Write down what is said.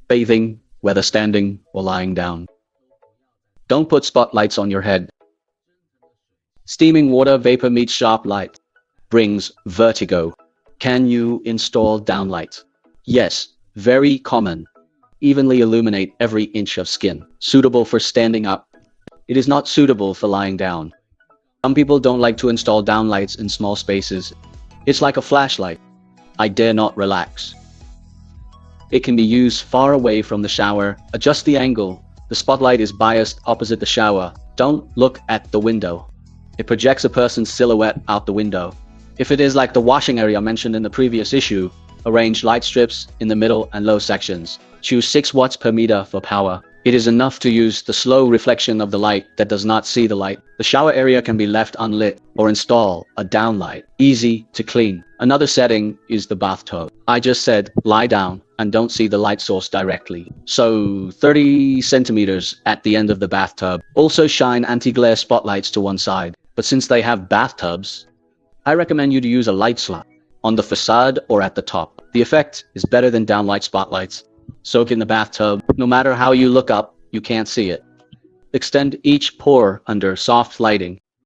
bathing, whether standing or lying down. Don't put spotlights on your head. Steaming water vapor meets sharp light. Brings vertigo. Can you install downlight? Yes, very common. Evenly illuminate every inch of skin. Suitable for standing up. It is not suitable for lying down. Some people don't like to install downlights in small spaces. It's like a flashlight. I dare not relax. It can be used far away from the shower. Adjust the angle. The spotlight is biased opposite the shower. Don't look at the window. It projects a person's silhouette out the window. If it is like the washing area mentioned in the previous issue, arrange light strips in the middle and low sections. Choose 6 watts per meter for power. It is enough to use the slow reflection of the light that does not see the light. The shower area can be left unlit or install a downlight. Easy to clean. Another setting is the bathtub. I just said lie down and don't see the light source directly. So 30 centimeters at the end of the bathtub. Also shine anti-glare spotlights to one side. But since they have bathtubs, I recommend you to use a light slot on the facade or at the top. The effect is better than downlight spotlights. Soak in the bathtub. No matter how you look up, you can't see it. Extend each pour under soft lighting.